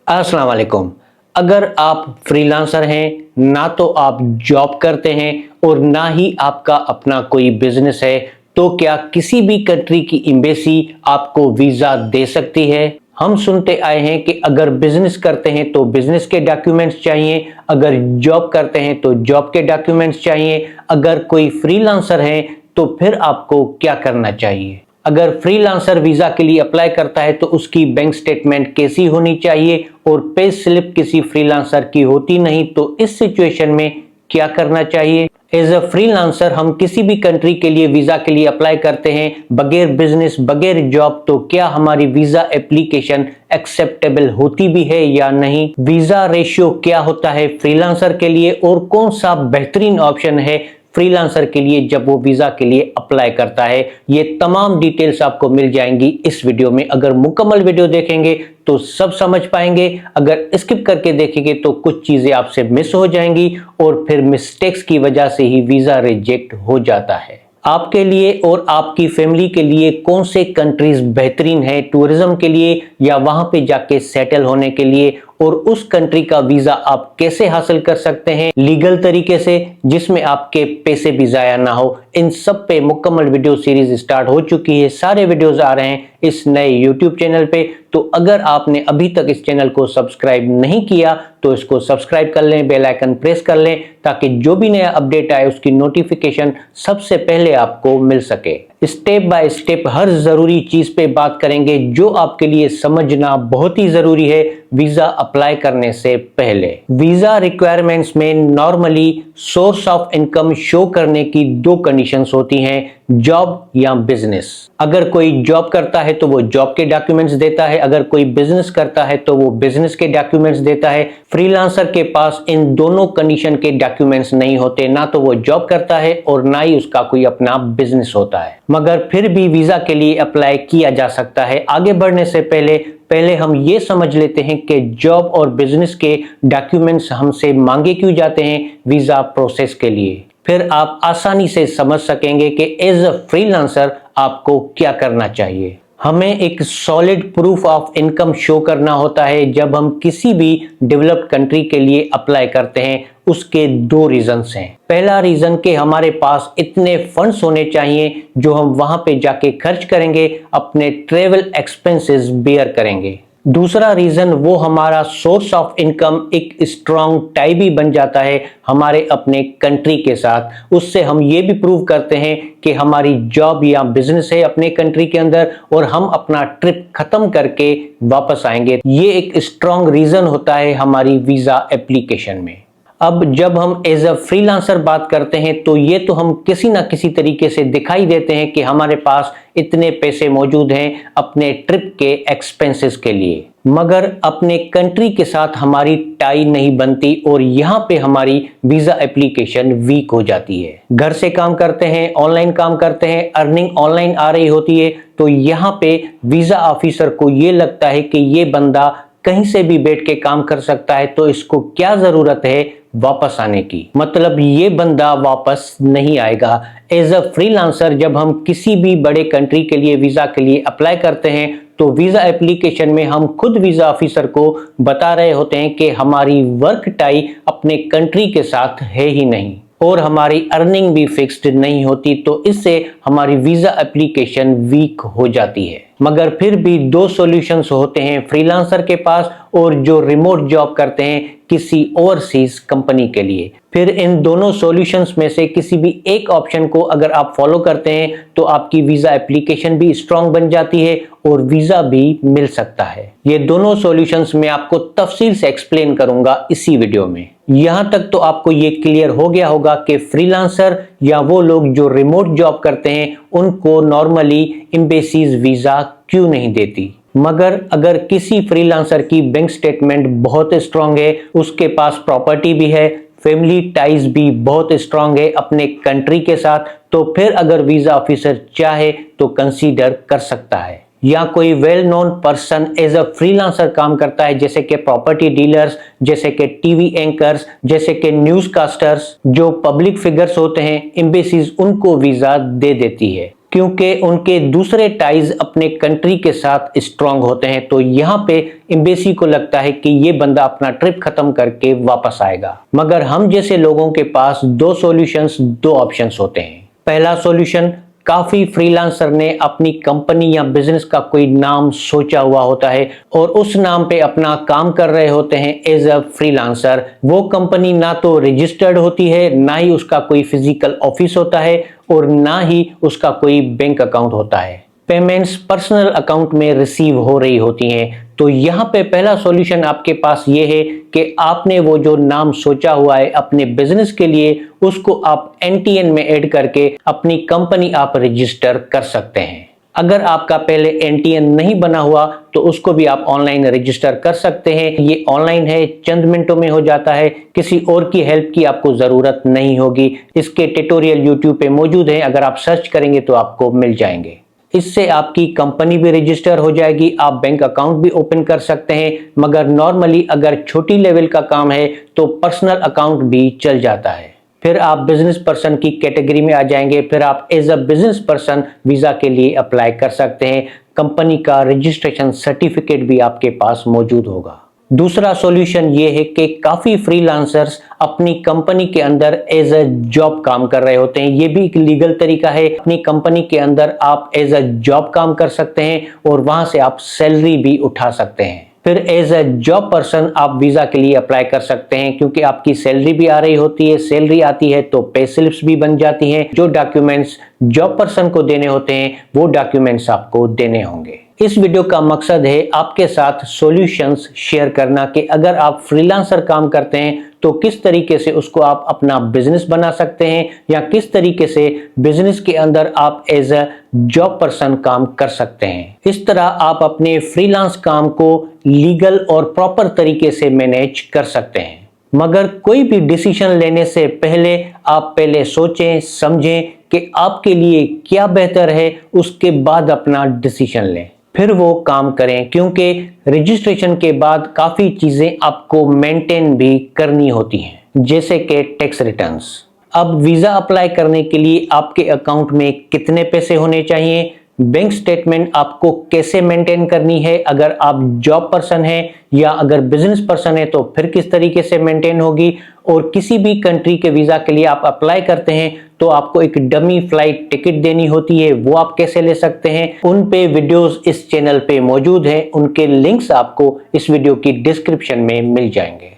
अस्सलाम वालेकुम। अगर आप फ्रीलांसर हैं, ना तो आप जॉब करते हैं और ना ही आपका अपना कोई बिजनेस है, तो क्या किसी भी कंट्री की एम्बेसी आपको वीजा दे सकती है? हम सुनते आए हैं कि अगर बिजनेस करते हैं तो बिजनेस के डॉक्यूमेंट्स चाहिए, अगर जॉब करते हैं तो जॉब के डॉक्यूमेंट्स चाहिए, अगर कोई फ्रीलांसर है तो फिर आपको क्या करना चाहिए? अगर फ्रीलांसर वीजा के लिए अप्लाई करता है तो उसकी बैंक स्टेटमेंट कैसी होनी चाहिए और पे स्लिप किसी फ्रीलांसर की होती नहीं तो इस सिचुएशन में क्या करना चाहिए? एज अ फ्रीलांसर हम किसी भी कंट्री के लिए वीजा के लिए अप्लाई करते हैं बगैर बिजनेस बगैर जॉब, तो क्या हमारी वीजा एप्लीकेशन एक्सेप्टेबल होती भी है या नहीं? वीजा रेशियो क्या होता है फ्रीलांसर के लिए और कौन सा बेहतरीन ऑप्शन है फ्रीलांसर के लिए जब वो वीजा के लिए अप्लाई करता है? ये तमाम डिटेल्स आपको मिल जाएंगी इस वीडियो में। अगर मुकम्मल वीडियो देखेंगे तो सब समझ पाएंगे, अगर स्किप करके देखेंगे तो कुछ चीजें आपसे मिस हो जाएंगी और फिर मिस्टेक्स की वजह से ही वीजा रिजेक्ट हो जाता है। आपके लिए और आपकी फैमिली के लिए कौन से कंट्रीज बेहतरीन है टूरिज्म के लिए या वहां पे जाके सेटल होने के लिए, और उस कंट्री का वीजा आप कैसे हासिल कर सकते हैं लीगल तरीके से जिसमें आपके पैसे भी जाया ना हो, इन सब पे मुकम्मल वीडियो सीरीज स्टार्ट हो चुकी है। सारे वीडियोस आ रहे हैं इस नए यूट्यूब चैनल पे, तो अगर आपने अभी तक इस चैनल को सब्सक्राइब नहीं किया तो इसको सब्सक्राइब कर लें, बेल आइकन प्रेस कर लें ताकि जो भी नया अपडेट आए उसकी नोटिफिकेशन सबसे पहले आपको मिल सके। स्टेप बाय स्टेप हर जरूरी चीज पे बात करेंगे जो आपके लिए समझना बहुत ही जरूरी है वीजा अप्लाई करने से पहले। वीजा रिक्वायरमेंट्स में normally source of income show करने की दो कंडीशंस होती हैं, जॉब या बिजनेस। अगर कोई जॉब करता है तो वो जॉब के डॉक्यूमेंट्स देता है, अगर कोई बिजनेस करता है तो वो बिजनेस के डॉक्यूमेंट्स देता है। फ्रीलांसर के पास इन दोनों कंडीशन के डॉक्यूमेंट्स नहीं होते, ना तो वो जॉब करता है और ना ही उसका कोई अपना बिजनेस होता है, मगर फिर भी वीजा के लिए अप्लाई किया जा सकता है। आगे बढ़ने से पहले हम ये समझ लेते हैं कि जॉब और बिजनेस के डॉक्यूमेंट्स हमसे मांगे क्यों जाते हैं वीजा प्रोसेस के लिए। फिर आप आसानी से समझ सकेंगे कि एज अ फ्रीलांसर आपको क्या करना चाहिए। हमें एक solid proof of income show करना होता है जब हम किसी भी डेवलप्ड कंट्री के लिए अप्लाई करते हैं। उसके दो रीजंस हैं। पहला रीजन कि हमारे पास इतने फंड्स होने चाहिए जो हम वहां पे जाके खर्च करेंगे, अपने ट्रेवल एक्सपेंसेस बेयर करेंगे। दूसरा रीजन वो हमारा सोर्स ऑफ इनकम एक स्ट्रॉन्ग टाई भी बन जाता है हमारे अपने कंट्री के साथ। उससे हम ये भी प्रूव करते हैं कि हमारी जॉब या बिजनेस है अपने कंट्री के अंदर और हम अपना ट्रिप खत्म करके वापस आएंगे। ये एक स्ट्रॉन्ग रीजन होता है हमारी वीजा एप्लीकेशन में। अब जब हम एज अ फ्रीलांसर बात करते हैं तो ये तो हम किसी ना किसी तरीके से दिखाई देते हैं कि हमारे पास इतने पैसे मौजूद हैं अपने ट्रिप के एक्सपेंसेस के लिए, मगर अपने कंट्री के साथ हमारी टाई नहीं बनती और यहाँ पे हमारी वीजा एप्लीकेशन वीक हो जाती है। घर से काम करते हैं, ऑनलाइन काम करते हैं, अर्निंग ऑनलाइन आ रही होती है, तो यहाँ पे वीजा ऑफिसर को ये लगता है कि ये बंदा कहीं से भी बैठ के काम कर सकता है, तो इसको क्या जरूरत है वापस आने की, मतलब ये बंदा वापस नहीं आएगा। एज अ फ्रीलांसर जब हम किसी भी बड़े कंट्री के लिए वीजा के लिए अप्लाई करते हैं तो वीजा एप्लीकेशन में हम खुद वीजा ऑफिसर को बता रहे होते हैं कि हमारी वर्क टाई अपने कंट्री के साथ है ही नहीं और हमारी अर्निंग भी फिक्स्ड नहीं होती, तो इससे हमारी वीजा एप्लीकेशन वीक हो जाती है। मगर फिर भी दो सॉल्यूशंस होते हैं फ्रीलांसर के पास और जो रिमोट जॉब करते हैं किसी ओवरसीज कंपनी के लिए। फिर इन दोनों सॉल्यूशंस में से किसी भी एक ऑप्शन को अगर आप फॉलो करते हैं तो आपकी वीजा एप्लीकेशन भी स्ट्रांग बन जाती है और वीजा भी मिल सकता है। ये दोनों सॉल्यूशंस मैं आपको तफसील से एक्सप्लेन करूंगा इसी वीडियो में। यहां तक तो आपको ये क्लियर हो गया होगा कि फ्रीलांसर या वो लोग जो रिमोट जॉब करते हैं उनको नॉर्मली एम्बेसीज वीजा क्यों नहीं देती। मगर अगर किसी फ्रीलांसर की बैंक स्टेटमेंट बहुत स्ट्रांग है, उसके पास प्रॉपर्टी भी है, फैमिली टाइज भी बहुत स्ट्रांग है अपने कंट्री के साथ, तो फिर अगर वीजा ऑफिसर चाहे तो कंसीडर कर सकता है। या कोई well known person as a freelancer काम करता है, जैसे कि प्रॉपर्टी डीलर्स, जैसे कि टीवी एंकर्स, जैसे कि न्यूज कास्टर्स, जो पब्लिक फिगर्स होते हैं, एम्बेसीज उनको वीजा दे देती है। क्योंकि उनके दूसरे टाइज अपने कंट्री के साथ स्ट्रांग होते हैं। तो यहाँ पे एम्बेसी को लगता है कि ये बंदा अपना ट्रिप खत्म करके वापस आएगा। मगर हम जैसे लोगों के पास दो सॉल्यूशंस, दो ऑप्शंस होते हैं। पहला सॉल्यूशन, काफी फ्रीलांसर ने अपनी कंपनी या बिजनेस का कोई नाम सोचा हुआ होता है और उस नाम पे अपना काम कर रहे होते हैं एज अ फ्रीलांसर। वो कंपनी ना तो रजिस्टर्ड होती है, ना ही उसका कोई फिजिकल ऑफिस होता है और ना ही उसका कोई बैंक अकाउंट होता है। पेमेंट्स पर्सनल अकाउंट में रिसीव हो रही होती हैं। तो यहाँ पे पहला सॉल्यूशन आपके पास ये है कि आपने वो जो नाम सोचा हुआ है अपने बिजनेस के लिए, उसको आप एनटीएन में ऐड करके अपनी कंपनी आप रजिस्टर कर सकते हैं। अगर आपका पहले एनटीएन नहीं बना हुआ तो उसको भी आप ऑनलाइन रजिस्टर कर सकते हैं। ये ऑनलाइन है, चंद मिनटों में हो जाता है, किसी और की हेल्प की आपको जरूरत नहीं होगी। इसके ट्यूटोरियल यूट्यूब पे मौजूद है, अगर आप सर्च करेंगे तो आपको मिल जाएंगे। इससे आपकी कंपनी भी रजिस्टर हो जाएगी, आप बैंक अकाउंट भी ओपन कर सकते हैं। मगर नॉर्मली अगर छोटी लेवल का काम है तो पर्सनल अकाउंट भी चल जाता है। फिर आप बिजनेस पर्सन की कैटेगरी में आ जाएंगे। फिर आप as a business person visa के लिए अप्लाई कर सकते हैं। कंपनी का रजिस्ट्रेशन सर्टिफिकेट भी आपके पास मौजूद होगा। दूसरा सॉल्यूशन ये है कि काफी फ्रीलांसर्स अपनी कंपनी के अंदर एज अ जॉब काम कर रहे होते हैं। ये भी एक लीगल तरीका है। अपनी कंपनी के अंदर आप एज अ जॉब काम कर सकते हैं और वहां से आप सैलरी भी उठा सकते हैं। फिर एज अ जॉब पर्सन आप वीजा के लिए अप्लाई कर सकते हैं, क्योंकि आपकी सैलरी भी आ रही होती है। सैलरी आती है तो पे स्लिप्स भी बन जाती हैं। जो डॉक्यूमेंट्स जॉब पर्सन को देने होते हैं वो डॉक्यूमेंट्स आपको देने होंगे। इस वीडियो का मकसद है आपके साथ सॉल्यूशंस शेयर करना कि अगर आप फ्रीलांसर काम करते हैं तो किस तरीके से उसको आप अपना बिजनेस बना सकते हैं, या किस तरीके से बिजनेस के अंदर आप एज अ जॉब पर्सन काम कर सकते हैं। इस तरह आप अपने फ्रीलांस काम को लीगल और प्रॉपर तरीके से मैनेज कर सकते हैं। मगर कोई भी डिसीजन लेने से पहले आप पहले सोचें समझें कि आपके लिए क्या बेहतर है, उसके बाद अपना डिसीजन लें, फिर वो काम करें। क्योंकि रजिस्ट्रेशन के बाद काफी चीजें आपको मेंटेन भी करनी होती हैं, जैसे कि टैक्स रिटर्न्स। अब वीजा अप्लाई करने के लिए आपके अकाउंट में कितने पैसे होने चाहिए, बैंक स्टेटमेंट आपको कैसे मेंटेन करनी है, अगर आप जॉब पर्सन हैं या अगर बिजनेस पर्सन है तो फिर किस तरीके से मेंटेन होगी, और किसी भी कंट्री के वीजा के लिए आप अप्लाई करते हैं तो आपको एक डमी फ्लाइट टिकट देनी होती है, वो आप कैसे ले सकते हैं। उन पे वीडियोस इस चैनल पे मौजूद हैं, उनके लिंक्स आपको इस वीडियो की डिस्क्रिप्शन में मिल जाएंगे।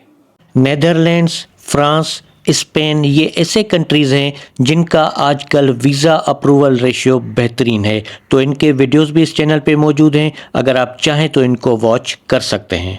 नेदरलैंड्स, फ्रांस, स्पेन, ये ऐसे कंट्रीज हैं जिनका आजकल वीज़ा अप्रूवल रेशियो बेहतरीन है। तो इनके वीडियोस भी इस चैनल पे मौजूद हैं, अगर आप चाहें तो इनको वॉच कर सकते हैं।